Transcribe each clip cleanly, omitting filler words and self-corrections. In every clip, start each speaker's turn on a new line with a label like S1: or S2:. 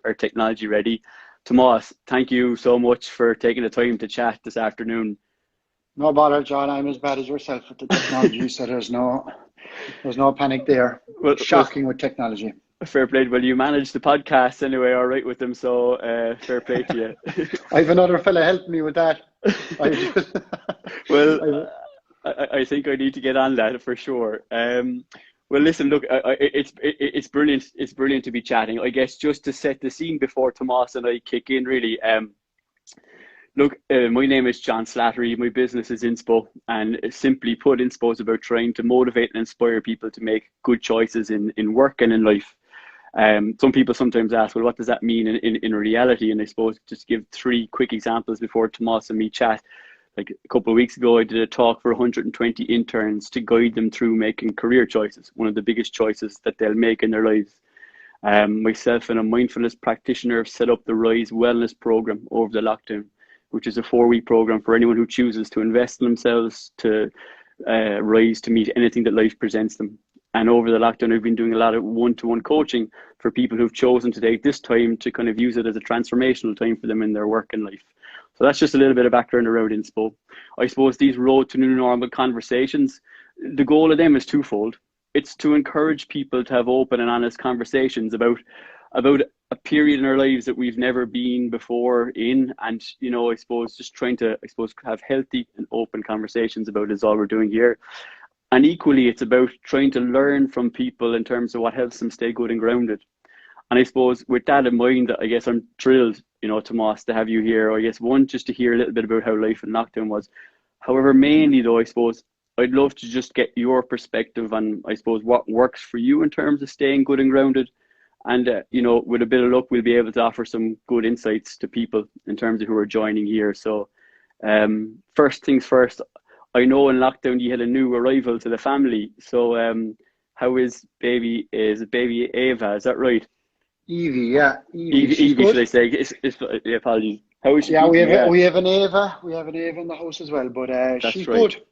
S1: are technology ready. Tomas, thank you so much for taking the time to chat this afternoon.
S2: No bother, John. I'm as bad as yourself with the technology, so there's no panic there.
S1: Well,
S2: Shocking with technology.
S1: fair play. Well, you managed the podcast anyway, all right with them, so fair play to you.
S2: I've another fella helping me with that. I just,
S1: Well,
S2: I,
S1: I think I need to get on that for sure. Well, listen, look, it's brilliant. It's brilliant to be chatting. I guess just to set the scene before Tomas and I kick in, really. Look, my name is John Slattery. My business is Inspo, and simply put, Inspo is about trying to motivate and inspire people to make good choices in work and in life. Some people sometimes ask, well, what does that mean in reality? And I suppose just give three quick examples before Tomas and me chat. Like a couple of weeks ago, I did a talk for 120 interns to guide them through making career choices, one of the biggest choices that they'll make in their lives. Myself and a mindfulness practitioner have set up the Rise Wellness program over the lockdown, which is a 4-week program for anyone who chooses to invest in themselves, to rise to meet anything that life presents them. And over the lockdown, I've been doing a lot of one-to-one coaching for people who've chosen to take this time to kind of use it as a transformational time for them in their work and life. So that's just a little bit of background around Inspo. I suppose these road to new normal conversations, the goal of them is twofold. It's to encourage people to have open and honest conversations about a period in our lives that we've never been before in, and I suppose just trying to have healthy and open conversations about is all we're doing here. And equally, it's about trying to learn from people in terms of what helps them stay good and grounded. And I suppose with that in mind, I guess I'm thrilled, Tomas, to have you here. I guess one, just to hear a little bit about how life in lockdown was. However, mainly though, I suppose I'd love to just get your perspective on, I suppose, what works for you in terms of staying good and grounded. And, with a bit of luck, we'll be able to offer some good insights to people in terms of who are joining here. So first things first, I know in lockdown you had a new arrival to the family. So how is baby Ava? Is that right?
S2: Evie, yeah, Evie, she's
S1: Evie, should I
S2: good.
S1: say? Apologies. How is she
S2: Yeah,
S1: keeping? Yeah,
S2: we have an Ava, in the house as well, but
S1: that's
S2: she's
S1: right.
S2: good.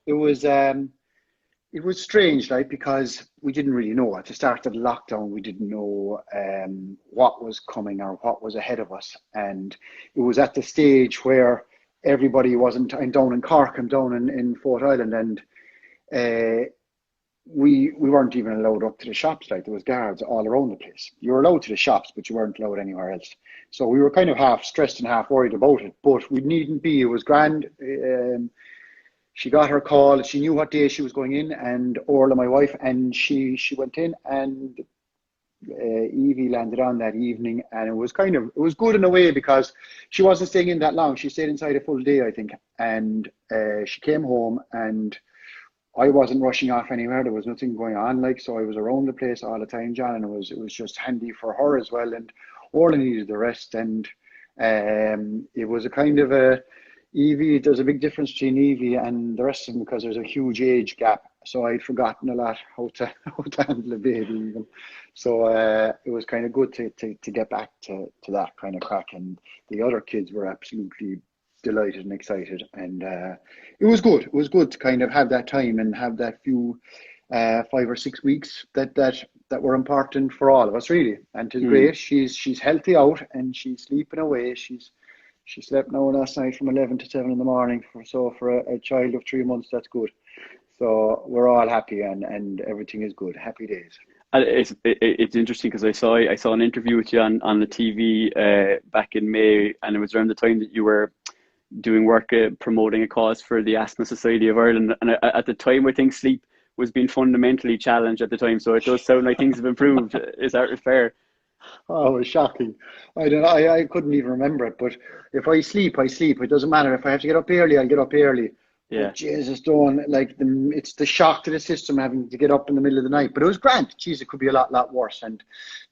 S2: It was strange, like, because we didn't really know at the start of the lockdown. We didn't know what was coming or what was ahead of us, and it was at the stage where everybody wasn't. I'm down in Cork. I'm down in Fort Island, and uh, we weren't even allowed up to the shops. Like, there was guards all around the place. You were allowed to the shops, but you weren't allowed anywhere else. So we were kind of half stressed and half worried about it. But we needn't be. It was grand. She got her call. She knew what day she was going in, and Orla, my wife, and she went in, and Evie landed on that evening, and it was good in a way because she wasn't staying in that long. She stayed inside a full day, I think, and she came home, and I wasn't rushing off anywhere. There was nothing going on, like, so I was around the place all the time, John, and it was just handy for her as well. And Orla needed the rest, and it was a kind of a Evie. There's a big difference between Evie and the rest of them because there's a huge age gap. So I'd forgotten a lot how to how to handle a baby even. So it was kind of good to get back to that kind of crack. And the other kids were absolutely delighted and excited, and it was good. It was good to kind of have that time and have that few 5 or 6 weeks that were important for all of us, really. And it's
S1: Mm.
S2: great. She's healthy out and she's sleeping away. She slept now last night from 11 to 7 in the morning. For a child of 3 months, that's good. So we're all happy, and everything is good. Happy days.
S1: And it's interesting because I saw an interview with you on the TV back in May, and it was around the time that you were doing work promoting a cause for the Asthma Society of Ireland. And at the time, I think sleep was being fundamentally challenged at the time. So it does sound like things have improved. Is that fair?
S2: Oh, it was shocking. I don't know. I couldn't even remember it. But if I sleep, I sleep. It doesn't matter. If I have to get up early, I'll get up early.
S1: Yeah.
S2: But Jesus, don't it's the shock to the system having to get up in the middle of the night. But it was grand. Jeez, it could be a lot worse. And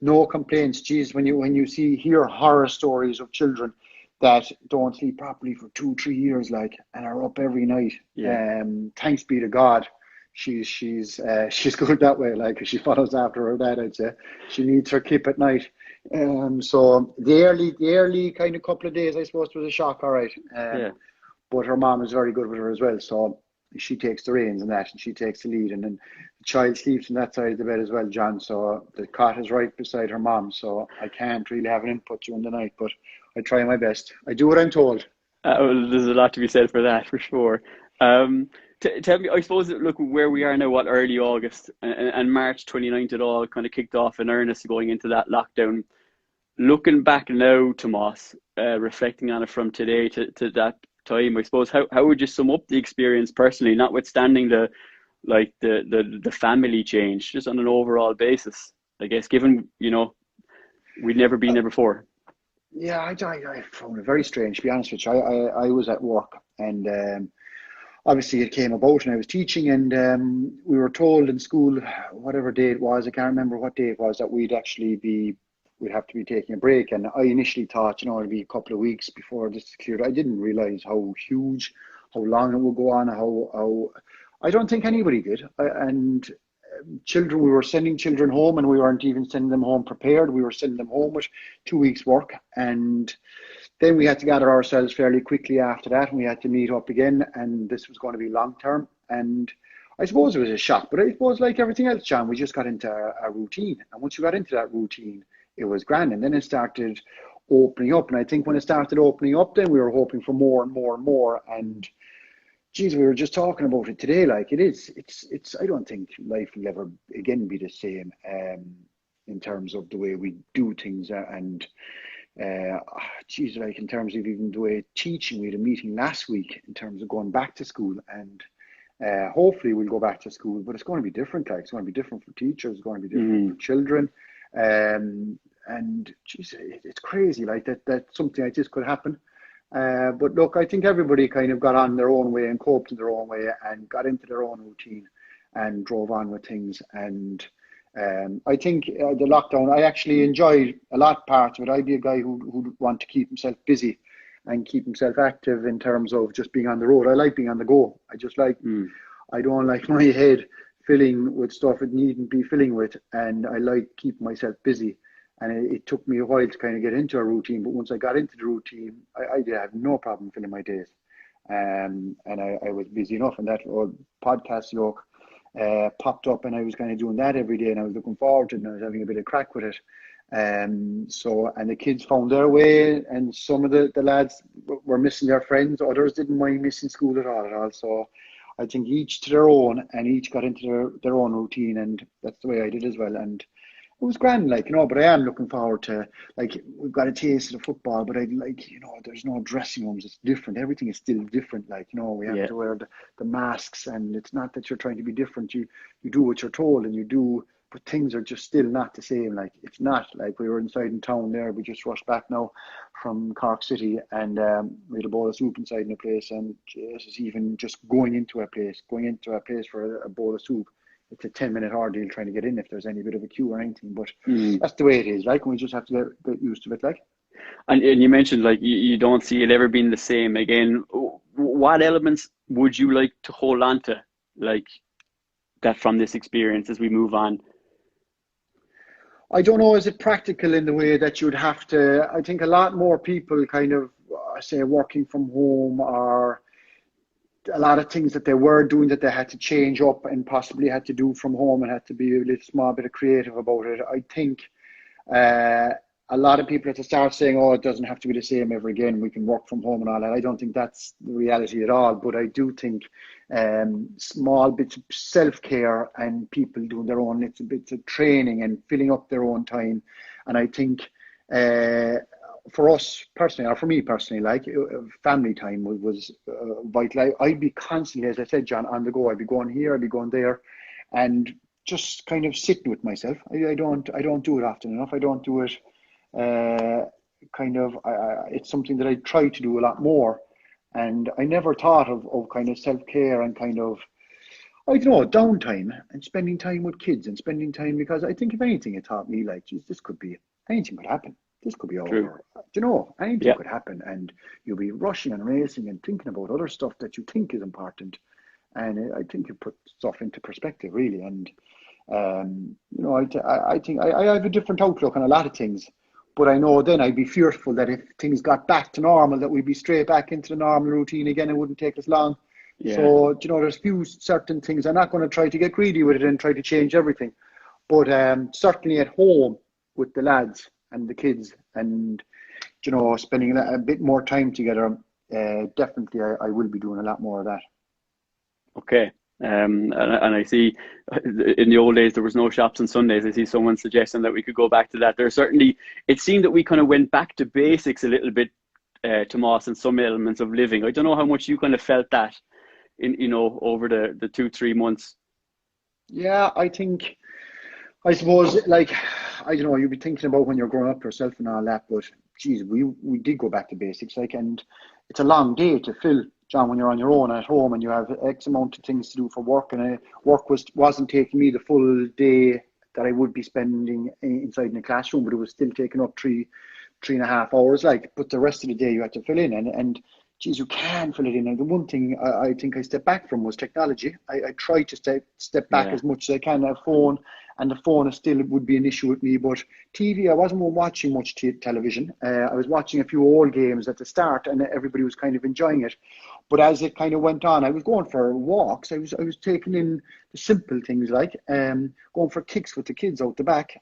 S2: no complaints. Jeez, when you hear horror stories of children that don't sleep properly for 2 3 years, like, and are up every night.
S1: Yeah.
S2: Thanks be to God. She's good that way, like, 'cause she follows after her dad, I'd say. She needs her kip at night. So the early kind of couple of days, I suppose, was a shock, all right.
S1: Yeah.
S2: But her mom is very good with her as well. So she takes the reins and that, and she takes the lead, and then the child sleeps on that side of the bed as well, John. So the cot is right beside her mom, so I can't really have an input during the night, but I try my best. I do what I'm told.
S1: Well, there's a lot to be said for that, for sure. Um, Tell me, I suppose, look where we are now, what, early August, and March 29th, it all kind of kicked off in earnest going into that lockdown. Looking back now, Tomas, reflecting on it from today to that time, I suppose, how would you sum up the experience personally, notwithstanding the family change, just on an overall basis, I guess, given, we'd never been there before.
S2: Yeah, I found it very strange, to be honest with you. I was at work, and obviously it came about, and I was teaching, and we were told in school, whatever day it was, I can't remember what day it was, that we'd have to be taking a break. And I initially thought, it'd be a couple of weeks before this is cleared. I didn't realize how huge, how long it would go on, how I don't think anybody did. And children, we were sending children home, and we weren't even sending them home prepared. We were sending them home with 2 weeks work, and then we had to gather ourselves fairly quickly after that, and we had to meet up again, and this was going to be long term. And I suppose it was a shock, but I suppose like everything else, John, we just got into a routine, and once you got into that routine, it was grand. And then it started opening up, and I think when it started opening up, then we were hoping for more and more and more. And geez, we were just talking about it today. Like it's. I don't think life will ever again be the same in terms of the way we do things. And geez, like in terms of even the way teaching, we had a meeting last week in terms of going back to school, and hopefully we'll go back to school, but it's going to be different. Like it's going to be different for teachers, it's going to be different for children. And geez, it's crazy. Like that something like this could happen. But look, I think everybody kind of got on their own way and coped in their own way and got into their own routine and drove on with things. And I think the lockdown, I actually enjoyed a lot parts of it. I'd be a guy who'd want to keep himself busy and keep himself active in terms of just being on the road. I like being on the go. I just like, I don't like my head filling with stuff it needn't be filling with. And I like keeping myself busy. And it took me a while to kind of get into a routine, but once I got into the routine, I did have no problem filling my days. And I was busy enough, and that old podcast yoke popped up, and I was kind of doing that every day, and I was looking forward to it, and I was having a bit of crack with it. And the kids found their way, and some of the lads were missing their friends, others didn't mind missing school at all. So I think each to their own, and each got into their own routine, and that's the way I did as well. And it was grand, like, but I am looking forward to, like, we've got a taste of the football, but I like, there's no dressing rooms. It's different. Everything is still different. Like, we have to wear the masks, and it's not that you're trying to be different. You do what you're told, and you do, but things are just still not the same. Like, it's not like we were inside in town there. We just rushed back now from Cork City, and we had a bowl of soup inside in a place, and Jesus, even just going into a place for a bowl of soup, it's a 10-minute ordeal trying to get in if there's any bit of a queue or anything. But that's the way it is, like, and we just have to get used to it, like.
S1: And you mentioned, like, you don't see it ever being the same again. What elements would you like to hold on to, like, that from this experience as we move on?
S2: I don't know, is it practical in the way that you'd have to, I think a lot more people kind of, say, working from home, or a lot of things that they were doing that they had to change up and possibly had to do from home and had to be a little small bit of creative about it. I think a lot of people at the start saying, it doesn't have to be the same ever again, we can work from home and all that. I don't think that's the reality at all, but I do think small bits of self-care and people doing their own little bits of training and filling up their own time. And I think for us personally, or for me personally, like, family time was vital. I'd be constantly, as I said, John, on the go. I'd be going here, I'd be going there, and just kind of sitting with myself. I don't do it often enough. I don't do it. It's something that I try to do a lot more, and I never thought of kind of self-care and kind of, I don't know, downtime and spending time with kids and spending time, because I think if anything it taught me, like, geez, this could be, anything could happen. This could be over. Anything could happen, and you'll be rushing and racing and thinking about other stuff that you think is important. And I think it put stuff into perspective, really. And I think I have a different outlook on a lot of things, but I know then I'd be fearful that if things got back to normal, that we'd be straight back into the normal routine again. It wouldn't take us long
S1: Yeah.
S2: So, there's few certain things. I'm not going to try to get greedy with it and try to change everything. But certainly at home with the lads and the kids and, spending a bit more time together, definitely I will be doing a lot more of that.
S1: Okay. And I see in the old days there was no shops on Sundays. I see someone suggesting that we could go back to that. There certainly, it seemed that we kind of went back to basics a little bit, Tomas, in some elements of living. I don't know how much you kind of felt that in, over the 2, 3 months.
S2: Yeah, I suppose, like, I don't know, you'd be thinking about when you're growing up yourself and all that, but geez, we did go back to basics, like, and it's a long day to fill, John, when you're on your own at home and you have X amount of things to do for work, and work wasn't taking me the full day that I would be spending inside in a classroom, but it was still taking up 3.5 hours, like, but the rest of the day you had to fill in, and geez, you can fill it in. And the one thing I think I stepped back from was technology. I tried to step back
S1: Yeah.
S2: as much as I can. A phone, and the phone is still would be an issue with me. But TV, I wasn't watching much television. I was watching a few old games at the start, and everybody was kind of enjoying it. But as it kind of went on, I was going for walks. I was taking in the simple things, like going for kicks with the kids out the back.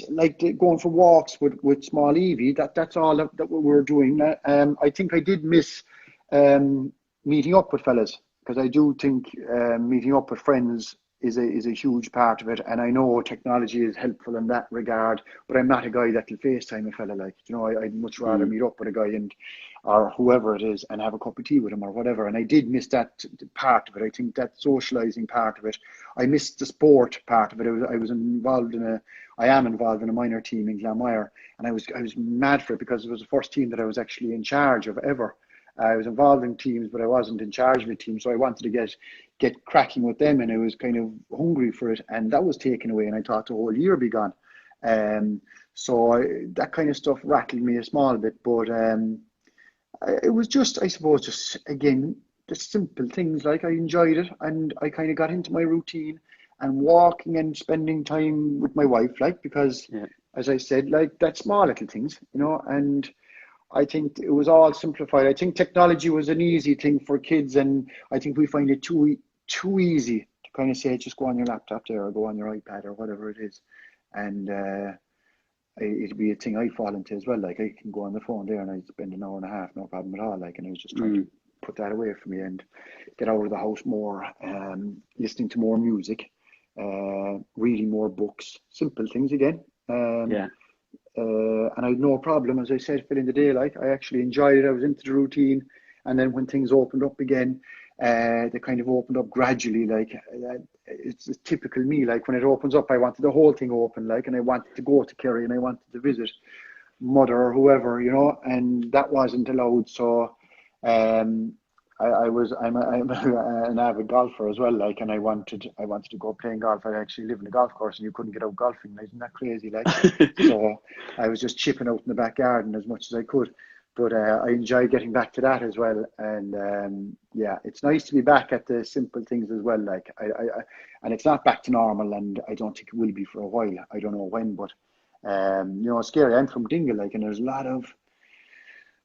S2: Like going for walks with small Evie. That's all that we were doing. I think I did miss meeting up with fellas, because I do think meeting up with friends is a huge part of it. And I know technology is helpful in that regard, but I'm not a guy that will FaceTime a fella. Like, I'd much rather
S1: Mm.
S2: meet up with a guy and or whoever it is and have a cup of tea with him or whatever. And I did miss that part of it. I think that socializing part of it. I missed the sport part of it. I was involved in I am involved in a minor team in Glanmire, and I was mad for it because it was the first team that I was actually in charge of ever. I was involved in teams, but I wasn't in charge of a team, so I wanted to get cracking with them, and I was kind of hungry for it, and that was taken away, and I thought the whole year be gone. That kind of stuff rattled me a small bit, but it was just, I suppose, just again, the simple things. Like, I enjoyed it, and I kind of got into my routine and walking and spending time with my wife, like, because,
S1: Yeah.
S2: as I said, like, that small little things, and I think it was all simplified. I think technology was an easy thing for kids, and I think we find it too easy to kind of say, just go on your laptop there or go on your iPad or whatever it is, and it'd be a thing I fall into as well. Like, I can go on the phone there and I spend an hour and a half, no problem at all. Like, and I was just trying to
S1: Mm.
S2: put that away from me and get out of the house more, listening to more music, reading more books, simple things again. Um,
S1: Yeah.
S2: and I had no problem, as I said, filling the day. Like, I actually enjoyed it. I was into the routine, and then when things opened up again, they kind of opened up gradually. Like, it's typical me. Like, when it opens up, I wanted the whole thing open. Like, and I wanted to go to Kerry and I wanted to visit mother or whoever, and that wasn't allowed. So, um, I'm an avid golfer as well, like, and I wanted to go playing golf. I actually live in a golf course, and you couldn't get out golfing. Like, isn't that crazy? Like, so I was just chipping out in the back garden as much as I could. But I enjoy getting back to that as well, and yeah, it's nice to be back at the simple things as well. Like, and it's not back to normal, and I don't think it will be for a while. I don't know when, but it's scary. I'm from Dingle, like, and there's a lot of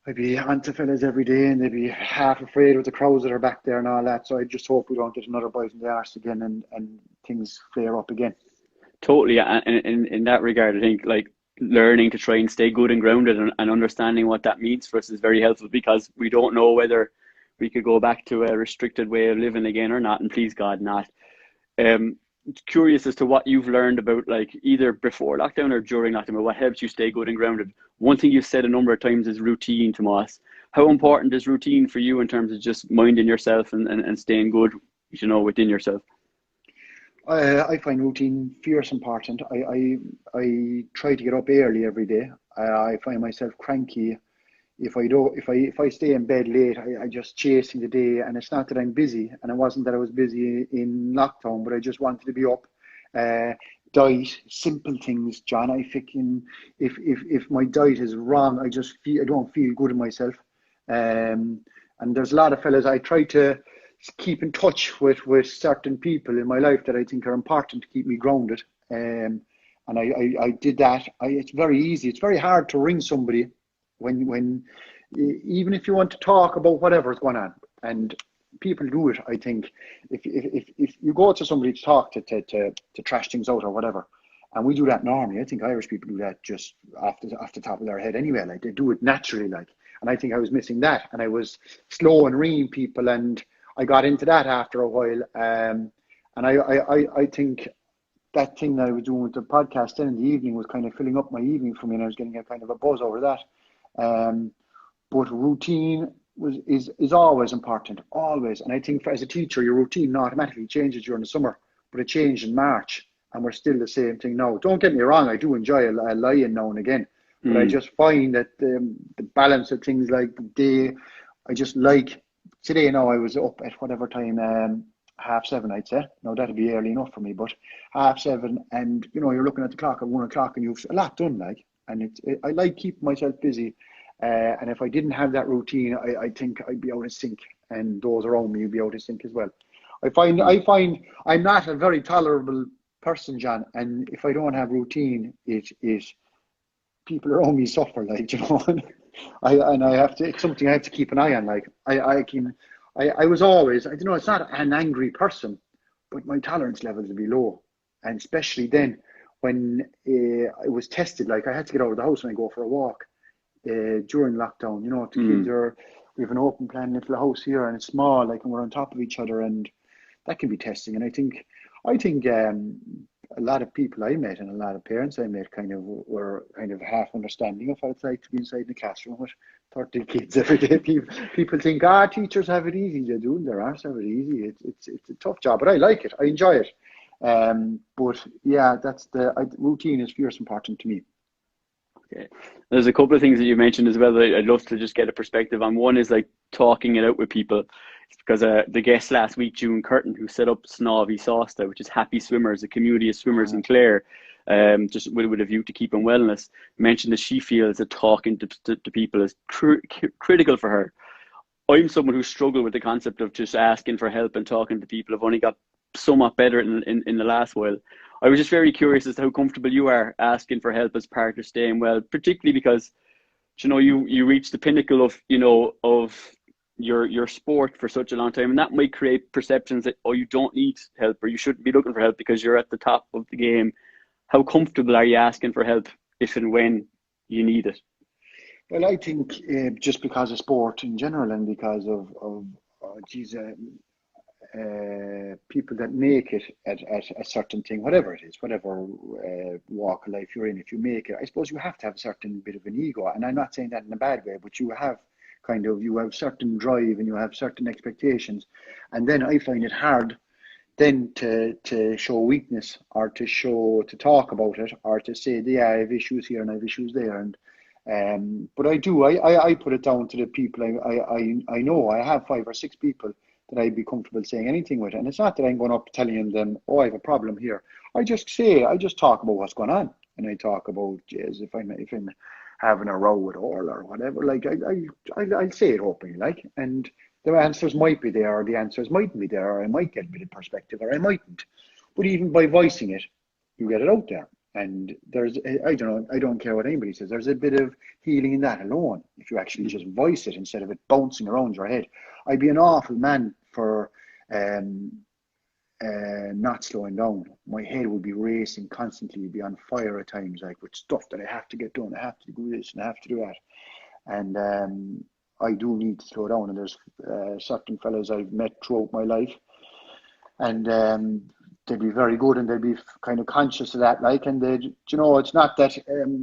S2: I'd be onto fellas every day, and they'd be half afraid with the crowds that are back there and all that. So I just hope we don't get another bite in the arse again, and things flare up again.
S1: Totally. And in that regard, I think like learning to try and stay good and grounded and understanding what that means for us is very helpful, because we don't know whether we could go back to a restricted way of living again or not. And please God, not. Um, Curious as to what you've learned about, like, either before lockdown or during lockdown, what helps you stay good and grounded. One thing you've said a number of times is routine, Tomas. How important is routine for you in terms of just minding yourself and staying good, within yourself?
S2: I find routine fierce important. I try to get up early every day. I find myself cranky if I don't if I stay in bed late. I just chasing the day, and it's not that I'm busy, and it wasn't that I was busy in lockdown, but I just wanted to be up. Uh, Diet, simple things, John. I thinking if my diet is wrong, I don't feel good in myself. And there's a lot of fellas I try to keep in touch with certain people in my life that I think are important to keep me grounded. And I did that. It's very easy. It's very hard to ring somebody when even if you want to talk about whatever's going on. And people do it, I think. If you go to somebody to talk to trash things out or whatever, and we do that normally, I think Irish people do that just off the top of their head anyway. Like, they do it naturally, like. And I think I was missing that, and I was slow and ringing people, and I got into that after a while. And I think that thing that I was doing with the podcast then in the evening was kind of filling up my evening for me, and I was getting a kind of a buzz over that. But routine is always important, always. And I think as a teacher, your routine automatically changes during the summer, but it changed in March, and we're still the same thing now. Don't get me wrong, I do enjoy a lie-in now and again, but I just find that the balance of things, like the day, I just like, today now I was up at whatever time, 7:30, I'd say. No, that'd be early enough for me, but 7:30, and you're looking at the clock at 1 o'clock, and you've a lot done, like, and I like keeping myself busy. And if I didn't have that routine, I think I'd be out of sync, and those around me would be out of sync as well. I find I'm not a very tolerable person, John, and if I don't have routine, it people around me suffer, like, I have to, it's something I have to keep an eye on. Like, I was always, it's not an angry person, but my tolerance levels would be low, and especially then when I was tested, like, I had to get out of the house when I go for a walk. During lockdown, the kids we have an open plan little house here, and it's small, like, and we're on top of each other, and that can be testing. And I think a lot of people I met and a lot of parents I met kind of were kind of half understanding of what it's like to be inside the classroom with 30 kids every day. People think, teachers have it easy. They do, their arse have it easy. It's a tough job, but I like it. I enjoy it. But yeah, that's routine is fierce important to me.
S1: Okay. There's a couple of things that you mentioned as well that I'd love to just get a perspective on. One is like talking it out with people. It's because the guest last week, June Curtin, who set up Snávy Sásta, which is Happy Swimmers, a community of swimmers in Clare, just with a view to keeping wellness, mentioned that she feels that talking to people is critical for her. I'm someone who struggled with the concept of just asking for help and talking to people. I've only got somewhat better in the last while. I was just very curious as to how comfortable you are asking for help as part of staying well, particularly because, you reach the pinnacle of, of your sport for such a long time, and that might create perceptions that, you don't need help, or you shouldn't be looking for help because you're at the top of the game. How comfortable are you asking for help if and when you need it?
S2: Well, I think just because of sport in general, and because of people that make it at a certain thing, whatever it is, whatever walk of life you're in, if you make it, I suppose you have to have a certain bit of an ego. And I'm not saying that in a bad way, but you have certain drive, and you have certain expectations. And then I find it hard then to show weakness, or to talk about it, or to say, yeah, I have issues here and I have issues there. And but I put it down to the people I know. I have 5 or 6 people that I'd be comfortable saying anything with. And it's not that I'm going up telling them, I have a problem here. I just talk about what's going on. And I talk about, yes, if I'm having a row with all or whatever, like, I'll say it openly, like, and the answers might be there, or the answers mightn't be there, or I might get a bit of perspective, or I mightn't. But even by voicing it, you get it out there. And I don't care what anybody says, there's a bit of healing in that alone, if you actually just voice it instead of it bouncing around your head. I'd be an awful man for not slowing down. My head would be racing constantly, be on fire at times, like, with stuff that I have to get done. I have to do this and I have to do that. And I do need to slow down. And there's certain fellas I've met throughout my life, and they'd be very good, and they'd be kind of conscious of that, like, and it's not that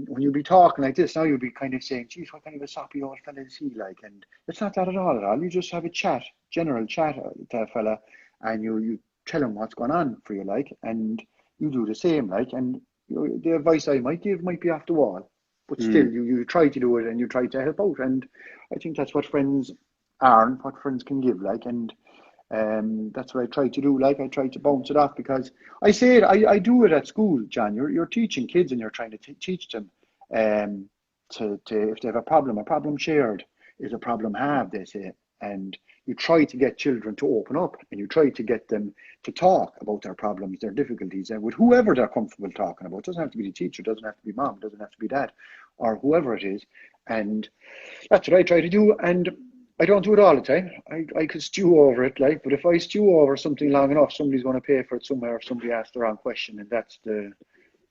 S2: when you be talking like this now, you'll be kind of saying, geez, what kind of a soppy old fella is he, like, and it's not that at all. You just have a general chat to a fella, and you tell him what's going on for you, like, and you do the same, like, and the advice I might give might be off the wall, but still you try to do it, and you try to help out. And I think that's what friends are, and what friends can give, like, and that's what I try to do. Like, I try to bounce it off, because I say it, I do it at school, John. You're teaching kids, and you're trying to teach them to if they have a problem shared is a problem halved, they say. And you try to get children to open up, and you try to get them to talk about their problems, their difficulties, and with whoever they're comfortable talking about. It doesn't have to be the teacher, it doesn't have to be mom, it doesn't have to be dad, or whoever it is. And that's what I try to do. And I don't do it all the time. I could stew over it, like, but if I stew over something long enough, somebody's going to pay for it somewhere. If somebody asked the wrong question, and that's the,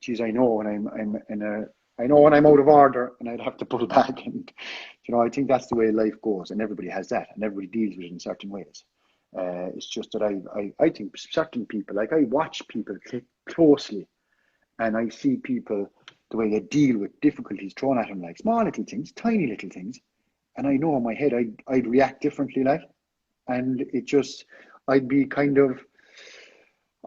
S2: geez, I know when I'm in a, I know when I'm out of order, and I'd have to pull back. And I think that's the way life goes, and everybody has that, and everybody deals with it in certain ways. It's just that I think certain people, like I watch people closely, and I see people the way they deal with difficulties thrown at them, like small little things, tiny little things. And I know in my head I'd react differently, like, and it just, I'd be kind of,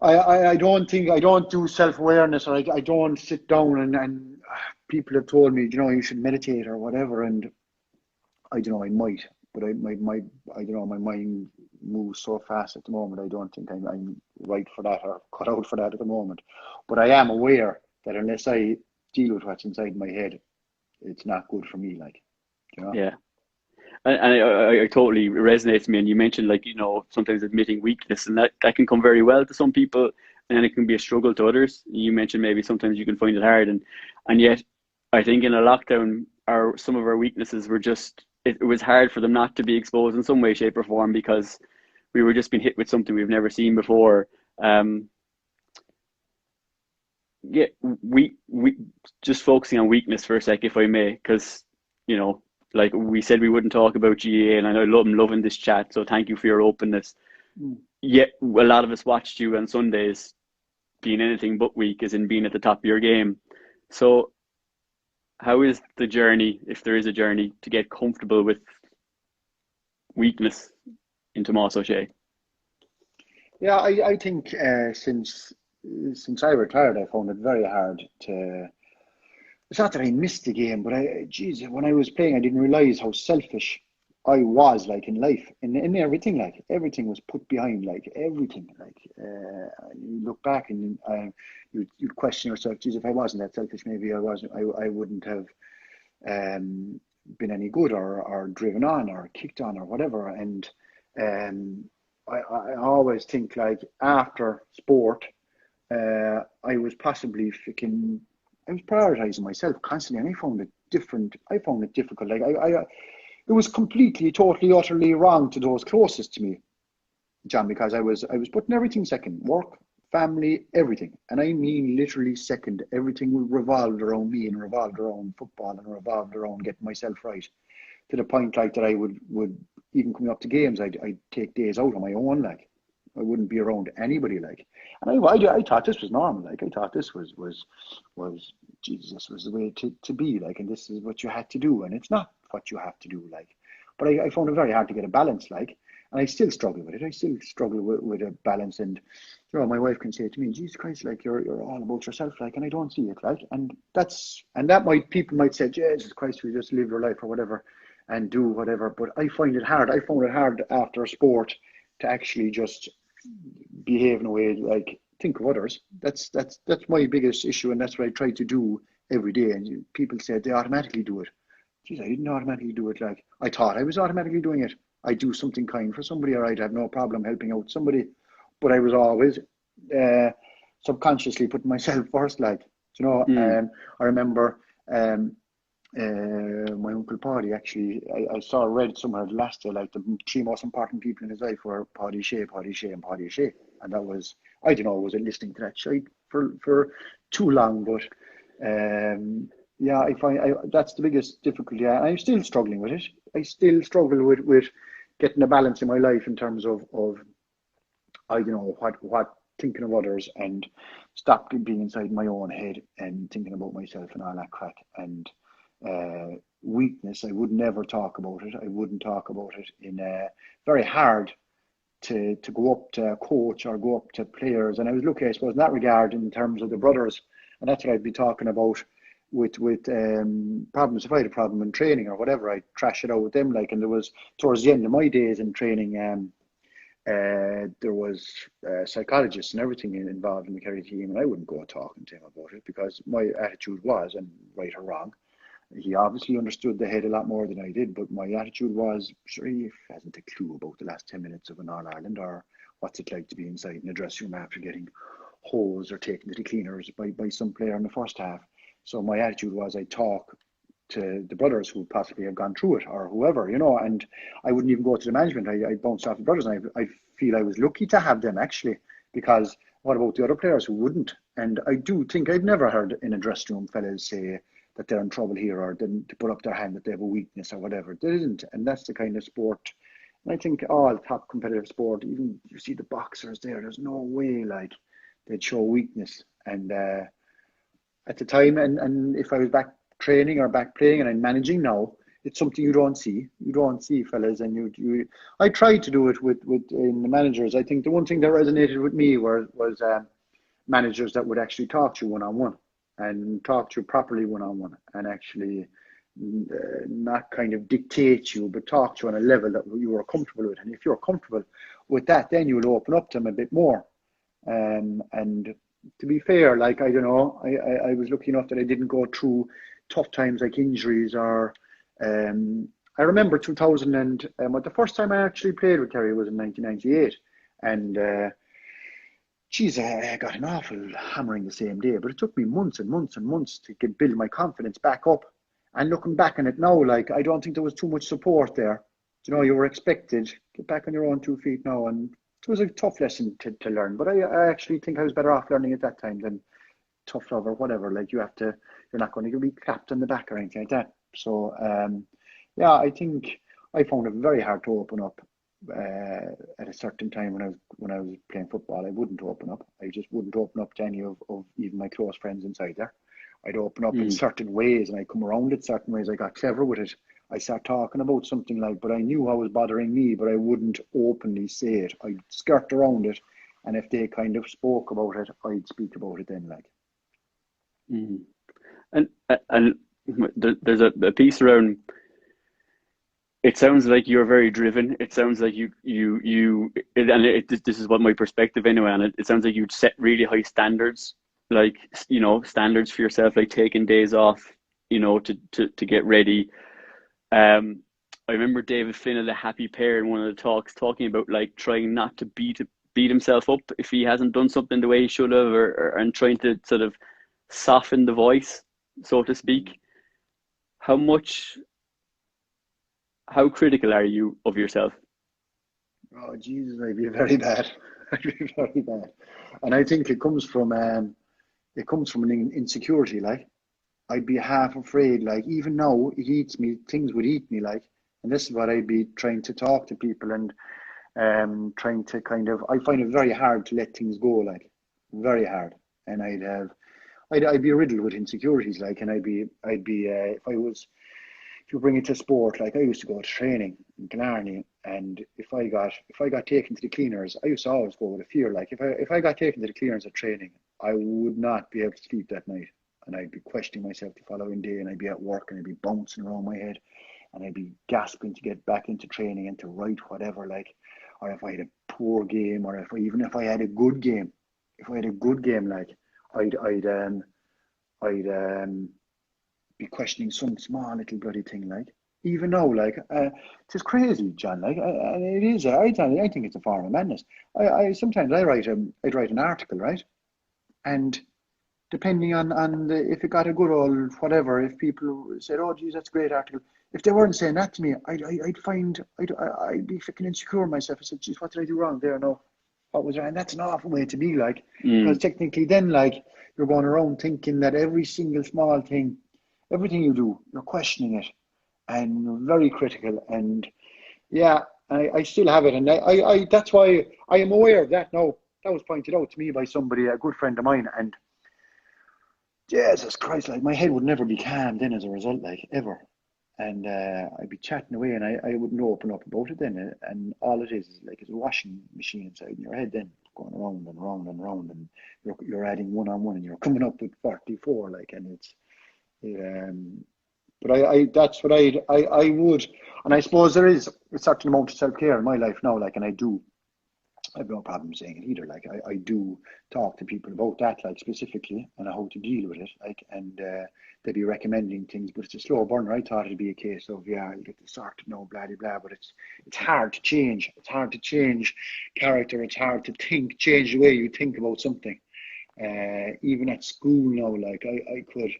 S2: I don't think, I don't do self-awareness, or I don't sit down and people have told me, you should meditate or whatever, and I don't know, I might, but I don't know, my mind moves so fast at the moment. I don't think I'm right for that or cut out for that at the moment. But I am aware that unless I deal with what's inside my head, it's not good for me, like, you know.
S1: Yeah. And I totally resonates with me. And you mentioned, like, sometimes admitting weakness, and that can come very well to some people, and then it can be a struggle to others. You mentioned maybe sometimes you can find it hard, and yet I think in a lockdown, some of our weaknesses were just, it was hard for them not to be exposed in some way, shape, or form, because we were just being hit with something we've never seen before. Yeah, we just focusing on weakness for a sec, if I may, because like we said, we wouldn't talk about GAA, and I know I'm loving this chat, so thank you for your openness.
S2: Mm.
S1: Yeah, a lot of us watched you on Sundays being anything but weak, as in being at the top of your game. So how is the journey, if there is a journey, to get comfortable with weakness in Tomas O Se?
S2: Yeah, I think since I retired, I found it very hard to. It's not that I missed the game, but geez, when I was playing, I didn't realize how selfish I was, like, in life, in everything. Like, everything was put behind, like everything. Like, you look back and you'd question yourself. Geez, if I wasn't that selfish, maybe I wouldn't have been any good, or driven on, or kicked on, or whatever. And um, I always think, like, after sport, I was possibly freaking. I was prioritizing myself constantly, and I found it difficult. Like, it was completely, totally, utterly wrong to those closest to me, John, because I was putting everything second: work, family, everything. And I mean literally second. Everything revolved around me, and revolved around football, and revolved around getting myself right. To the point, like, that I would even coming up to games, I'd take days out on my own, like. I wouldn't be around anybody, like. And I thought this was normal, like. I thought this was Jesus, was the way to be, like, and this is what you had to do, and it's not what you have to do, like. But I found it very hard to get a balance, like, and I still struggle with it. I still struggle with a balance, and my wife can say to me, "Jesus Christ, like, you're all about yourself, like," and I don't see it, like, and that might, people might say, "Jesus Christ, we just live your life or whatever, and do whatever." But I find it hard. I found it hard after sport to actually just behave in a way, like, think of others. That's my biggest issue, and that's what I try to do every day. And people said they automatically do it. Geez, I didn't automatically do it. Like, I thought I was automatically doing it. I do something kind for somebody, or I'd have no problem helping out somebody, but I was always subconsciously putting myself first. Like,
S1: Mm.
S2: I remember my uncle Paddy, actually, I saw read somewhere last day, like, the three most important people in his life were Paddy Shea, Paddy Shea, and Paddy Shea. And that was, I don't know, was it listening to that shite for too long, but yeah, I find that's the biggest difficulty. I'm still struggling with it. I still struggle with getting a balance in my life in terms of I don't know what thinking of others, and stop being inside my own head and thinking about myself and all that crack. And weakness, I would never talk about it. I wouldn't talk about it. Very hard to go up to a coach or go up to players. And I was lucky, I suppose, in that regard, in terms of the brothers, and that's what I'd be talking about with problems. If I had a problem in training or whatever, I'd trash it out with them. Like, and there was, towards the end of my days in training, there was psychologists and everything involved in the Kerry team, and I wouldn't go talking to him about it, because my attitude was, and right or wrong, he obviously understood the head a lot more than I did, but my attitude was, sure, he hasn't a clue about the last 10 minutes of an All Ireland, or what's it like to be inside in the dressing room after getting hosed or taken to the cleaners by some player in the first half. So my attitude was, I talk to the brothers who possibly have gone through it or whoever, you know, and I wouldn't even go to the management. I bounced off the brothers, and I feel I was lucky to have them actually, because what about the other players who wouldn't? And I do think I've never heard in a dressing room fellas say that they're in trouble here, or then to put up their hand that they have a weakness or whatever. There isn't, and that's the kind of sport. And I think all top competitive sport, even you see the boxers there, there's no way like they'd show weakness. And at the time, and if I was back training or back playing and I'm managing now, it's something you don't see. You don't see, fellas, and you. I tried to do it with in the managers. I think the one thing that resonated with me was managers that would actually talk to you one on one, and talk to you properly one on one, and actually not kind of dictate you, but talk to you on a level that you were comfortable with. And if you're comfortable with that, then you'll open up to them a bit more. And to be fair, like, I don't know, I was lucky enough that I didn't go through tough times like injuries or I remember 2000 and the first time I actually played with Kerry was in 1998, and geez, I got an awful hammering the same day, but it took me months and months and months to build my confidence back up. And looking back on it now, like, I don't think there was too much support there. You know, you were expected get back on your own 2 feet now, and it was a tough lesson to learn. But I actually think I was better off learning at that time than tough love or whatever. Like, you're not going to be clapped on the back or anything like that. So yeah, I think I found it very hard to open up at a certain time when I was playing football. I wouldn't open up. I just wouldn't open up to any of even my close friends inside there. I'd open up in certain ways, and I'd come around it certain ways. I got clever with it. I start talking about something like, but I knew what was bothering me, but I wouldn't openly say it. I'd skirt around it, and if they kind of spoke about it, I'd speak about it then, like.
S1: And there's a piece around. It sounds like you're very driven. It sounds like this is what my perspective anyway, and it sounds like you'd set really high standards, like, you know, standards for yourself, like taking days off, you know, to get ready. I remember David Flynn of the Happy Pair in one of the talks talking about like trying not to beat himself up if he hasn't done something the way he should have, and trying to sort of soften the voice, so to speak. How critical are you of yourself?
S2: Oh Jesus, I'd be very bad. I'd be very bad. And I think it comes from an insecurity, like. I'd be half afraid, like, even now it eats me, things would eat me, like, and this is what I'd be trying to talk to people and trying to kind of, I find it very hard to let things go, like, very hard. And I'd be riddled with insecurities, like, and I'd be if you bring it to sport, like, I used to go to training in Killarney, and if I got taken to the cleaners, I used to always go with a fear, like, if I got taken to the cleaners at training, I would not be able to sleep that night. And I'd be questioning myself the following day, and I'd be at work and I'd be bouncing around my head, and I'd be gasping to get back into training and to write whatever, like, or if I had a poor game, or even if I had a good game, like, I'd be questioning some small little bloody thing, like, even now, like, it's just crazy, John, like, and it is, I think it's a form of madness. Sometimes I'd write an article, right, and depending on if it got a good old whatever, if people said, "Oh, geez, that's a great article," if they weren't saying that to me, I'd be freaking insecure myself. I said, "Geez, what did I do wrong there? No, what was wrong?" And that's an awful way to be, like, because technically, then, like, you're going around thinking that every single small thing, everything you do, you're questioning it, and you're very critical. And yeah, I still have it, and I that's why I am aware of that now. That was pointed out to me by somebody, a good friend of mine, and Jesus Christ, like, my head would never be calm then as a result, like, ever. And I'd be chatting away, and I wouldn't open up about it then. And all it is like, it's a washing machine inside in your head then, going around and round and round, and you're adding one on one, and you're coming up with 44, like, and but I that's what I would, and I suppose there is a certain amount of self-care in my life now, like, and I have no problem saying it either. Like, I do talk to people about that, like, specifically, and how to deal with it. Like, and they'd be recommending things, but it's a slow burner. I thought it'd be a case of, yeah, I'll get this sorted, no, blah, blah, blah. But it's hard to change. It's hard to change character. It's hard to change the way you think about something. Even at school now, like, I could,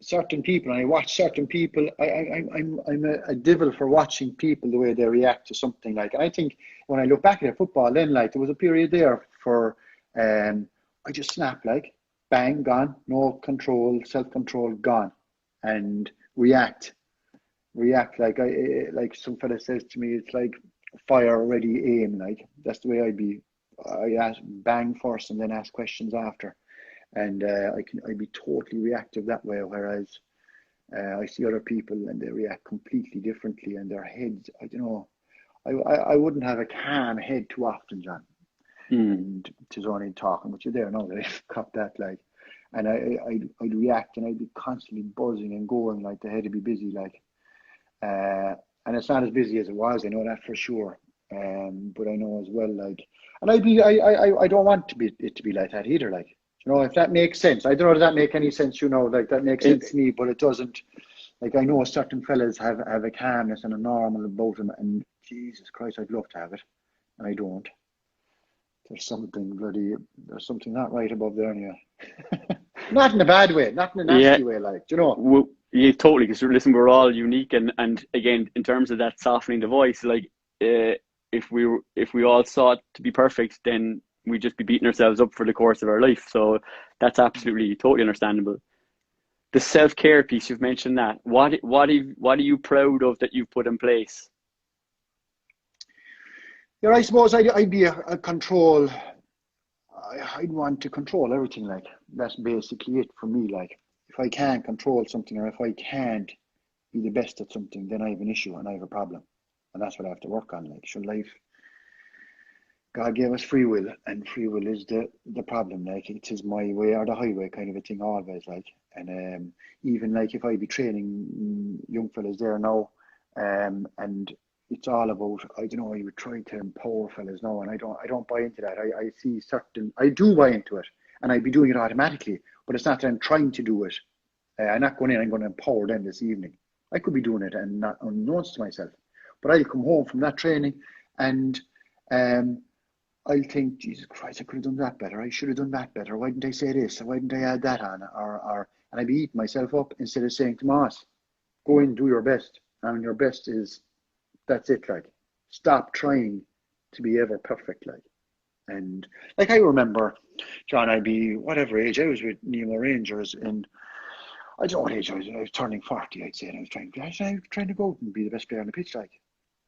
S2: certain people, and I watch certain people. I'm a devil for watching people the way they react to something like. And I think when I look back at football, then like there was a period there for, I just snap like, bang, gone, no control, self control, gone, and react like like some fella says to me, it's like fire ready aim. Like that's the way I'd be. I ask bang first and then ask questions after, and I'd be totally reactive that way. Whereas I see other people and they react completely differently, and their heads, I don't know. I wouldn't have a calm head too often, John.
S1: Mm.
S2: And tis only talking, but you're there now that I've got that like, and I'd react and I'd be constantly buzzing and going like the head would be busy like, uh, and it's not as busy as it was. I know that for sure. But I know as well like, and I don't want to be it to be like that either. Like, you know, if that makes sense. I don't know if that make any sense. You know, like that makes sense to me, but it doesn't. Like I know certain fellas have a calmness and a normal about them, and Jesus Christ, I'd love to have it, and I don't. There's something not right above there anyway. Not in a bad way, not in a
S1: Yeah,
S2: nasty way, like, you know.
S1: yeah, totally. Because listen, we're all unique, and again, in terms of that softening the voice, like if we all sought to be perfect, then we'd just be beating ourselves up for the course of our life. So that's absolutely totally understandable. The self care piece you've mentioned that. What are you proud of that you've put in place?
S2: Yeah, I suppose I'd be a control. I'd want to control everything. Like that's basically it for me. Like if I can't control something or if I can't be the best at something, then I have an issue and I have a problem, and that's what I have to work on. Like, so life, God gave us free will, and free will is the problem. Like it is my way or the highway kind of a thing always. Like, and even like if I be training young fellas there now, and it's all about I don't know. I would try to empower fellas now, and I don't buy into that. I see certain I do buy into it, and I'd be doing it automatically, but it's not that I'm trying to do it. I'm not going in. I'm going to empower them this evening. I could be doing it and not unknowns to myself, but I'll come home from that training and. Um, I think, Jesus Christ, I could have done that better. I should have done that better. Why didn't I say this? Why didn't I add that on? And I'd be eating myself up instead of saying, Tomas, go in, do your best. And your best is, that's it, like. Stop trying to be ever perfect, like. And, like, I remember, John, I'd be, whatever age, I was with Nemo Rangers, and I don't know what age I was turning 40, I'd say, and I was trying to go out and be the best player on the pitch, like.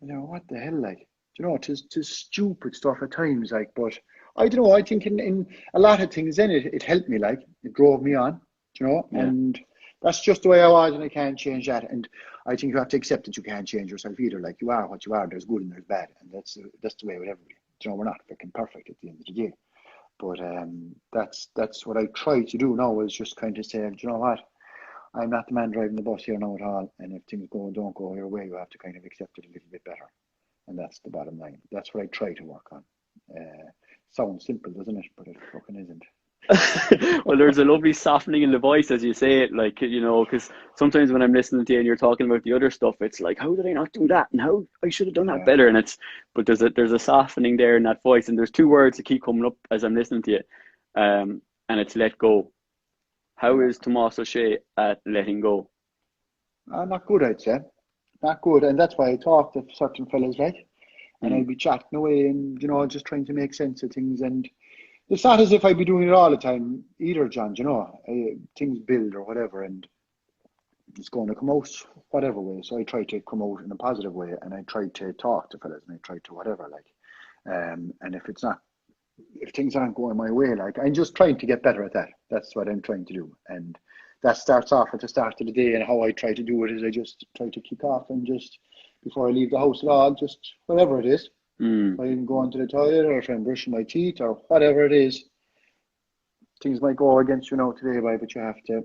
S2: You know, what the hell, like. You know, tis stupid stuff at times, like, but I don't know, I think in a lot of things then it helped me, like, it drove me on, you know,
S1: Yeah.
S2: and that's just the way I was and I can't change that. And I think you have to accept that you can't change yourself either. Like, you are what you are, there's good and there's bad, and that's the way with everybody. You know, we're not freaking perfect at the end of the day. But that's what I try to do now is just kind of say, do you know what? I'm not the man driving the bus here now at all, and if things don't go your way, you have to kind of accept it a little bit better. And that's the bottom line. That's what I try to work on. Sounds simple, doesn't it? But it fucking isn't.
S1: Well, there's a lovely softening in the voice as you say it, like, because sometimes when I'm listening to you and you're talking about the other stuff, it's like, how did I not do that? And how I should have done that
S2: Yeah.
S1: better. But there's a softening there in that voice, and there's two words that keep coming up as I'm listening to you, and it's let go. How
S2: Yeah.
S1: is Tomas O Se at letting go?
S2: Not good, I'd say. Not good. And that's why I talk to certain fellas, like, and
S1: Mm,
S2: I'd be chatting away and, just trying to make sense of things. And it's not as if I'd be doing it all the time either, John, things build or whatever, and it's going to come out whatever way. So I try to come out in a positive way, and I try to talk to fellas, and I try to whatever, like, and if things aren't going my way, like I'm just trying to get better at that. That's what I'm trying to do. And that starts off at the start of the day. And how I try to do it is I just try to kick off and just before I leave the house at all, just whatever it is. If
S1: mm,
S2: I'm going to the toilet or if I'm brushing my teeth or whatever it is, things might go against you now today, but you have to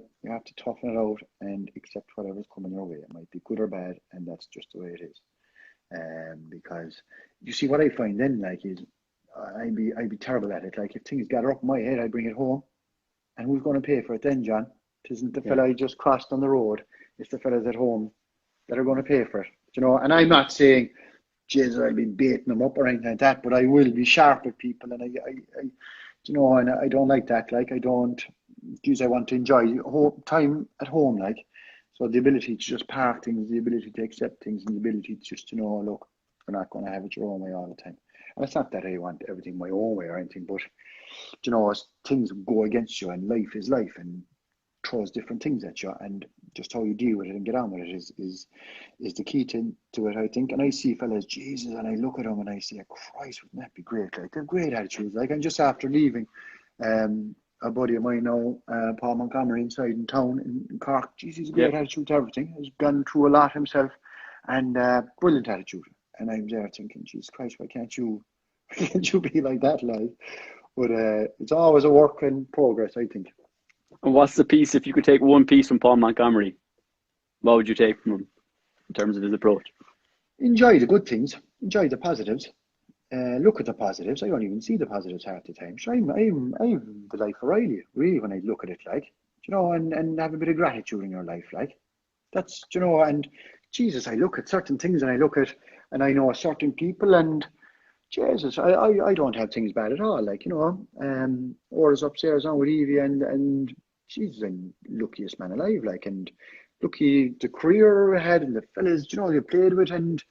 S2: toughen it out and accept whatever's coming your way. It might be good or bad, and that's just the way it is. Because you see what I find then like is I'd be terrible at it. Like if things gather up in my head, I bring it home, and who's going to pay for it then, John? It isn't the
S1: yeah.
S2: fella I just crossed on the road. It's the fellas at home that are going to pay for it. And I'm not saying, Jesus, I'll be baiting them up or anything like that, but I will be sharp with people, and I and I don't like that. Like I don't. geez, I want to enjoy time at home, like. So the ability to just park things, the ability to accept things, and the ability to just to know, look, you're not going to have it your own way all the time. And it's not that I want everything my own way or anything, but as things go against you, and life is life, and throws different things at you, and just how you deal with it and get on with it is the key to it, I think. And I see fellas, Jesus, and I look at them and I say, Christ, wouldn't that be great? Like, they're great attitudes. Like, and just after leaving, a buddy of mine now, Paul Montgomery, inside in town in Cork, Jesus, he's a great
S1: Yep.
S2: attitude to everything. He's gone through a lot himself, and brilliant attitude. And I'm there thinking, Jesus Christ, why can't you be like that, like? But it's always a work in progress, I think.
S1: And what's the piece, if you could take one piece from Paul Montgomery, what would you take from him in terms of his approach?
S2: Enjoy the good things, enjoy the positives, look at the positives. I don't even see the positives half the time. So I'm the life of Riley, really, when I look at it, like, and have a bit of gratitude in your life, like. That's, and Jesus, I look at certain things, and I know certain people, and Jesus, I don't have things bad at all, like, or is upstairs now with Evie, and Jesus, I'm luckiest man alive, like, and lucky the career I had, and the fellas, they played with, and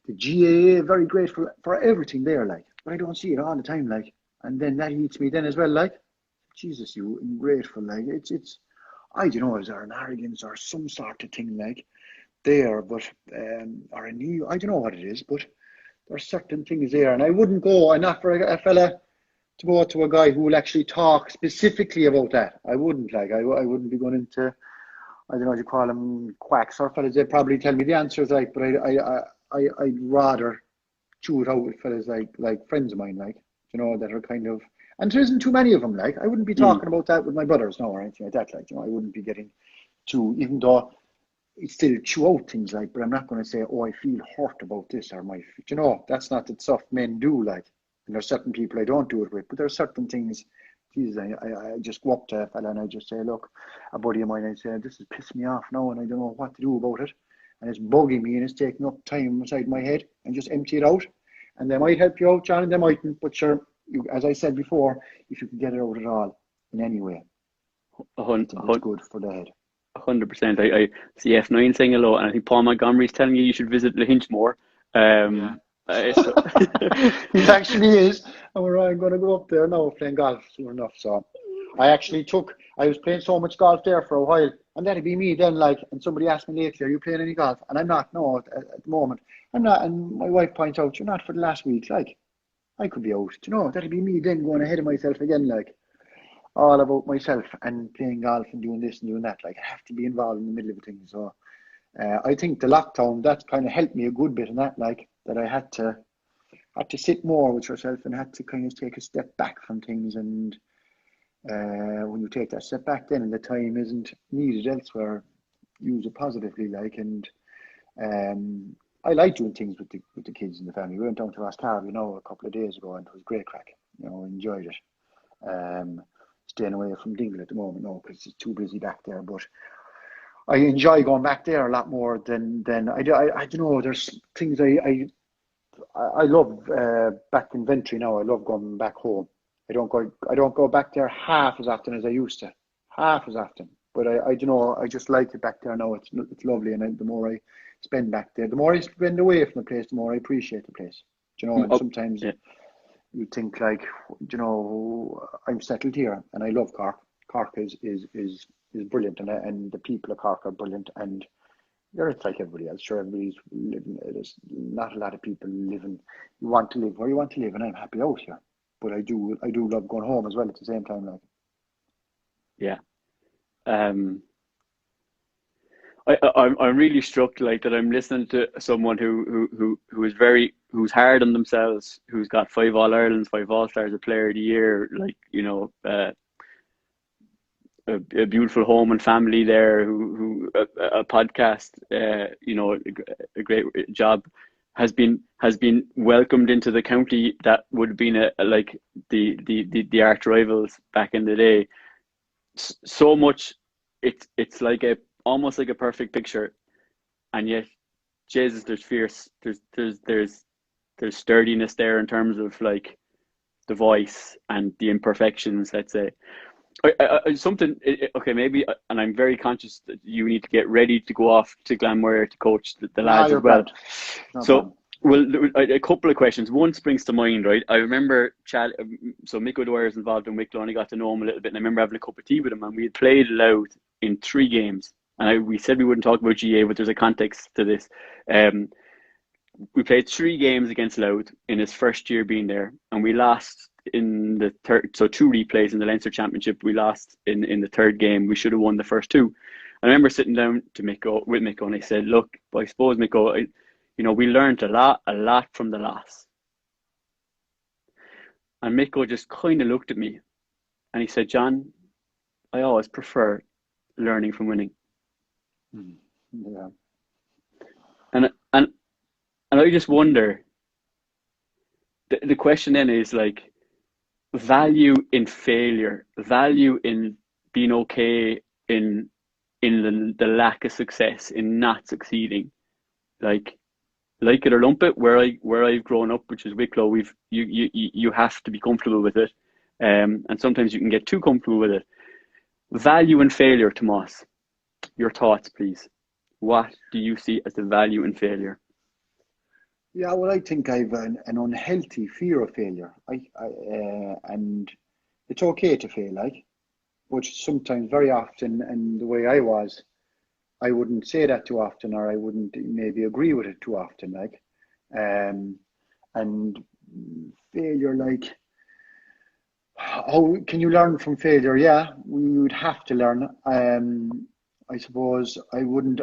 S2: the GAA, very grateful for everything there, like, but I don't see it all the time, like, and then that eats me then as well, like, Jesus, you ungrateful, like, it's, I don't know, is there an arrogance or some sort of thing, like, there, but, or a new, I don't know what it is, but there's certain things there, and I wouldn't go, and not for a fella to go to a guy who will actually talk specifically about that. I wouldn't, like, I wouldn't be going into, I don't know what you call them, quacks or fellas. They'd probably tell me the answers, like, but I'd rather chew it out with fellas like friends of mine, like, that are kind of, and there isn't too many of them, like, I wouldn't be talking about that with my brothers, no, or anything like that, like, I wouldn't be getting too, even though it's still chew out things, like, but I'm not going to say, oh, I feel hurt about this, or that's not the stuff men do, like, and there's certain people I don't do it with, but there's certain things, Jesus, I just go up to a fella and I just say, look, a buddy of mine, I say, this is pissing me off now, and I don't know what to do about it, and it's bugging me, and it's taking up time inside my head, and just empty it out, and they might help you out, John, and they mightn't, but sure, as I said before, if you can get it out at all, in any way, I think it's good for the head.
S1: 100%. I see F9 saying hello, and I think Paul Montgomery's telling you should visit Lahinch more.
S2: Yeah.
S1: So
S2: It actually is, and I'm going to go up there now playing golf soon enough. So I was playing so much golf there for a while, and that'd be me then, like, and somebody asked me lately, are you playing any golf? And I'm not, no, at the moment. I'm not, and my wife points out, you're not for the last week, like, I could be out, that'd be me then going ahead of myself again, like, all about myself and playing golf and doing this and doing that. Like, I have to be involved in the middle of things. So I think the lockdown, that kind of helped me a good bit in that, like, that I had to sit more with yourself and had to kind of take a step back from things. And when you take that step back then and the time isn't needed elsewhere, use it positively, like. And I like doing things with the kids and the family. We went down to Roscarvey, a couple of days ago, and it was great crack. Enjoyed it. Staying away from Dingle at the moment, no, because it's too busy back there. But I enjoy going back there a lot more than I don't know. There's things I love back in Ventry now. I love going back home. I don't go back there half as often as I used to. Half as often. But I don't know. I just like it back there now. It's lovely, and the more I spend back there, the more I spend away from the place, the more I appreciate the place. And sometimes.
S1: yeah.
S2: You think, like, I'm settled here and I love Cork. Cork is brilliant, and the people of Cork are brilliant, and it's like everybody else. Sure, everybody's living. There's not a lot of people living. You want to live where you want to live, and I'm happy out here. But I do love going home as well at the same time, like.
S1: Yeah. I'm really struck, like, that I'm listening to someone who's hard on themselves, who's got 5 All Irelands, 5 All Stars, a Player of the Year, like, a beautiful home and family there, who a podcast, a great job, has been welcomed into the county that would have been like the arch rivals back in the day. So much, it's like almost like a perfect picture, and yet, Jesus, there's fierce, there's sturdiness there in terms of, like, the voice and the imperfections, let's say. Something, okay, maybe, and I'm very conscious that you need to get ready to go off to Glenmore to coach the
S2: No,
S1: lads as
S2: you're
S1: well.
S2: grand. No
S1: So,
S2: problem.
S1: well, a couple of questions. One springs to mind, right? I remember so Mick O'Dwyer is involved in Wicklow, and I got to know him a little bit, and I remember having a cup of tea with him, and we had played Louth in 3 games. And we said we wouldn't talk about GA, but there's a context to this. Um, we played 3 games against Louth in his first year being there, and we lost in the third. So 2 replays in the Leinster Championship. We lost in the third game. We should have won the first 2. I remember sitting down to Miko with Miko, and I said, "Look, I suppose Miko, we learned a lot from the loss." And Miko just kind of looked at me, and he said, "John, I always prefer learning from winning."
S2: Yeah.
S1: And and and I just wonder. The question then is like, value in failure, value in being okay in the lack of success, in not succeeding. Like it or lump it, where I've grown up, which is Wicklow, you have to be comfortable with it. And sometimes you can get too comfortable with it. Value in failure, Tomas. Your thoughts, please. What do you see as the value in failure?
S2: Yeah, well, I think I've an unhealthy fear of failure. And it's okay to fail, like, but sometimes, very often, and the way I was, I wouldn't say that too often, or I wouldn't maybe agree with it too often, like, um, and failure, like, how can you learn from failure? Yeah, we would have to learn. I suppose I wouldn't.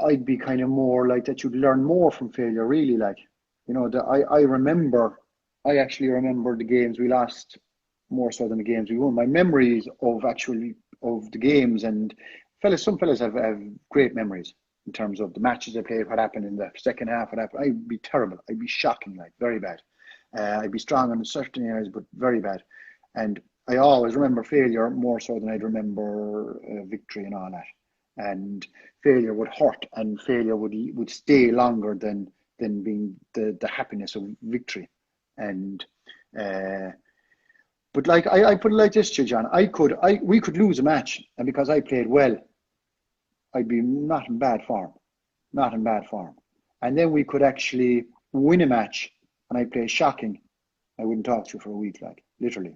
S2: I'd be kind of more like that. You'd learn more from failure, really. Like, I remember. I actually remember the games we lost more so than the games we won. My memories of actually of the games, and some fellas have great memories in terms of the matches they played, what happened in the second half, what happened. I'd be terrible. I'd be shocking, like very bad. I'd be strong in certain areas, but very bad. And I always remember failure more so than I'd remember victory and all that. And failure would hurt, and failure would stay longer than being the happiness of victory. And uh, but like I put it like this to you, John. We could lose a match, and because I played well, I'd be not in bad form, not in bad form. And then we could actually win a match, and I play shocking. I wouldn't talk to you for a week, like literally.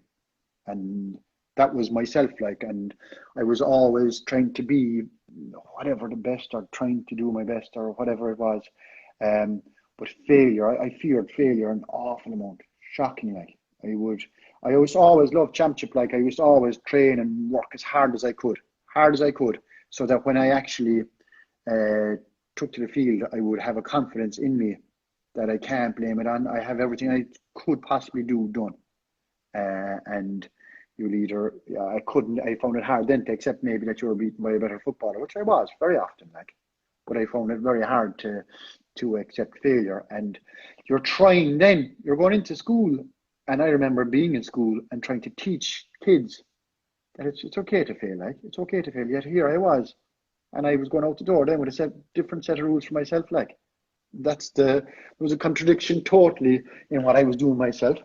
S2: And that was myself, like, and I was always trying to be whatever the best, or trying to do my best, or whatever it was. Um, but failure, I feared failure an awful amount, shocking. Like, I always loved championship. Like, I used to always train and work as hard as I could, so that when I actually uh, took to the field, I would have a confidence in me that I can't blame it on. I have everything I could possibly do done. And you'll either, yeah, I found it hard then to accept maybe that you were beaten by a better footballer, which I was very often, like, but I found it very hard to accept failure. And you're going into school, and I remember being in school and trying to teach kids that it's okay to fail, like, it's okay to fail. Yet here I was, and I was going out the door then with different set of rules for myself, like, there was a contradiction totally in what I was doing myself.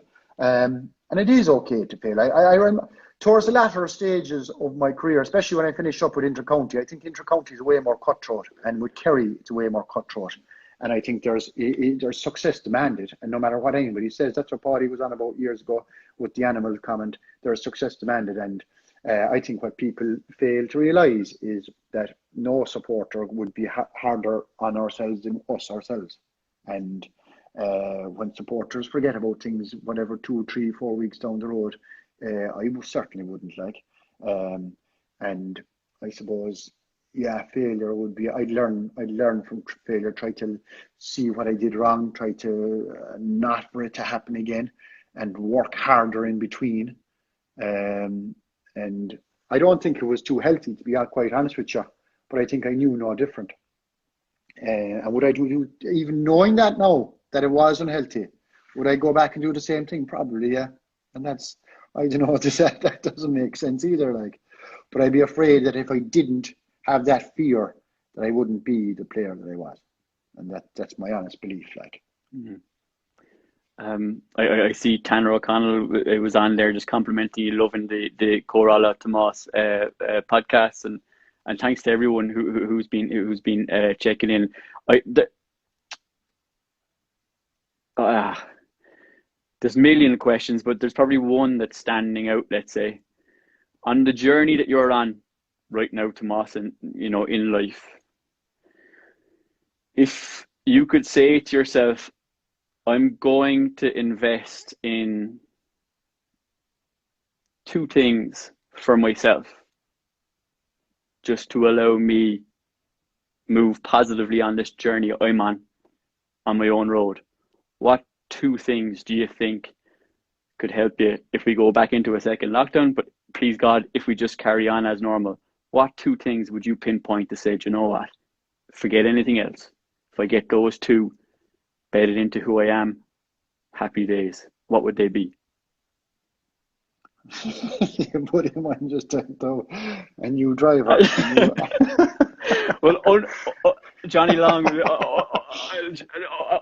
S2: And it is okay to fail. I remember towards the latter stages of my career, especially when I finished up with Intercounty. I think Intercounty is way more cutthroat, and with Kerry, it's way more cutthroat. And I think there's success demanded, and no matter what anybody says, that's what Paddy was on about years ago with the animal comment. There's success demanded, and I think what people fail to realise is that no supporter would be harder on ourselves than us ourselves. And when supporters forget about things, whatever, 2, 3, 4 weeks down the road, I certainly wouldn't, like. Um, and I suppose, yeah, failure would be. I'd learn from failure. Try to see what I did wrong. Try to not for it to happen again, and work harder in between. Um, and I don't think it was too healthy, to be quite honest with you. But I think I knew no different. And would I do, even knowing that now, that it was unhealthy, would I go back and do the same thing? Probably, yeah. And I don't know what to say. That doesn't make sense either. Like, but I'd be afraid that if I didn't have that fear, that I wouldn't be the player that I was. And that's my honest belief. Like,
S1: Mm-hmm. I see Tanner O'Connell was on there just complimenting you, loving the Córalla Tomas podcast, and thanks to everyone who's been checking in. There's a million questions, but there's probably one that's standing out. Let's say on the journey that you're on right now, Tomas, and in life, if you could say to yourself, I'm going to invest in 2 things for myself just to allow me move positively on this journey I'm on my own road. What 2 things do you think could help you if we go back into a second lockdown? But please God, if we just carry on as normal, what 2 things would you pinpoint to say, do you know what? Forget anything else. If I get those 2 bedded into who I am, happy days. What would they be?
S2: You put him on just a new driver.
S1: Well, Johnny Long,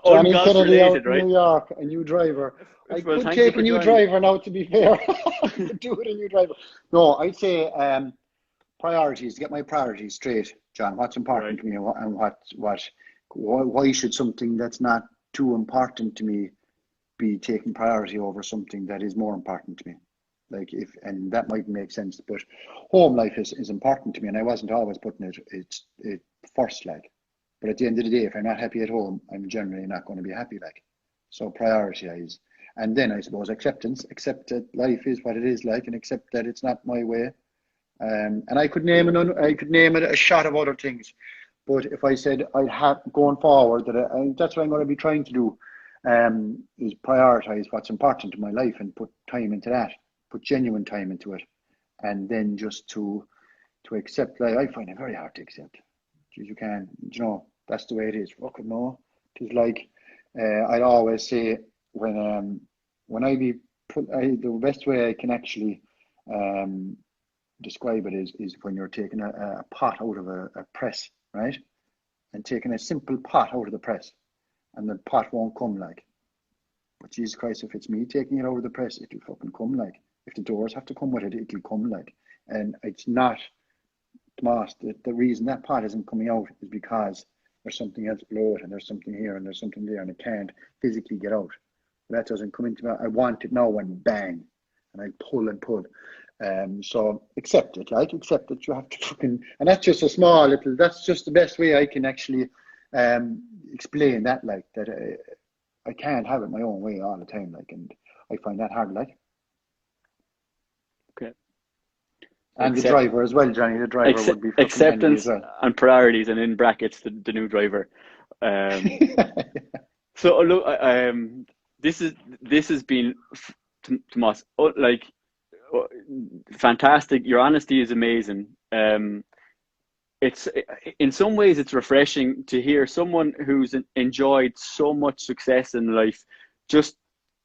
S2: Johnny Kennedy out
S1: right?
S2: New York, a new driver. I
S1: Well,
S2: could take a new driver now, to be fair. I could do it a new driver. No, I'd say priorities, get my priorities straight, John. What's important to me, and why should something that's not too important to me be taking priority over something that is more important to me? And that might make sense, but home life is important to me, and I wasn't always putting it first, but at the end of the day, if I'm not happy at home, I'm generally not going to be happy, so prioritize. And then I suppose acceptance, accept that life is what it is, and accept that it's not my way. And I could name it a shot of other things, but if I said I'd have going forward that's what I'm going to be trying to do, is prioritize what's important to my life and put time into that, put genuine time into it, and then just to accept. I find it very hard to accept. You can, that's the way it is. Fuck it, no. It's I'd always say when the best way I can actually describe it is when you're taking a pot out of a press, right? And taking a simple pot out of the press, and the pot won't come but Jesus Christ, if it's me taking it over the press, it'll fucking come if the doors have to come with it, it'll come and it's not, Tomas, the reason that pot isn't coming out is because there's something else below it, and there's something here, and there's something there, and it can't physically get out. That doesn't come into me. I want it now, and bang, and I pull and pull. So accept it, accept that you have to fucking, and that's just a small little, that's just the best way I can actually explain that, that I can't have it my own way all the time, and I find that hard,
S1: Okay.
S2: And the driver as well, Johnny. The driver would be
S1: acceptance
S2: as well.
S1: And priorities, and in brackets the new driver. So look, this has been, Tomas, fantastic. Your honesty is amazing. It's in some ways it's refreshing to hear someone who's enjoyed so much success in life, just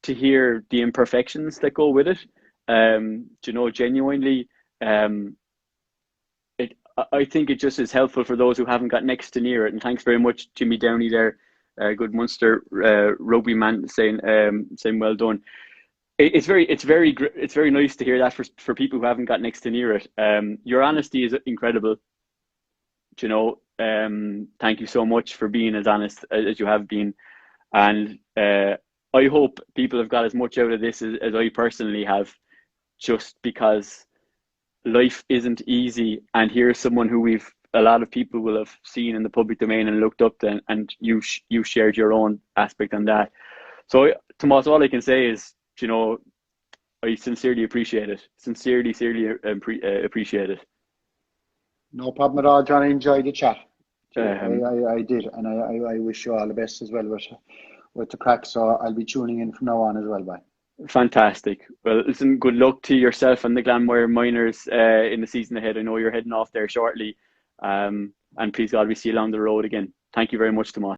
S1: to hear the imperfections that go with it. Genuinely. I think it just is helpful for those who haven't got next to near it. And thanks very much, Jimmy Downey there, good Munster rugby man, saying well done. It's very nice to hear that for people who haven't got next to near it. Your honesty is incredible. Thank you so much for being as honest as you have been, and I hope people have got as much out of this as I personally have, just because life isn't easy, and here's someone who a lot of people will have seen in the public domain and looked up to, and you shared your own aspect on that. So, Tomas, all I can say is, I sincerely appreciate it. Sincerely appreciate it.
S2: No problem at all, John. I enjoyed the chat. I did, and I wish you all the best as well with the crack. So I'll be tuning in from now on as well, bye.
S1: Fantastic. Well, listen, good luck to yourself and the Glanmire Miners in the season ahead. I know you're heading off there shortly. And please God, we see you along the road again. Thank you very much, Tomas.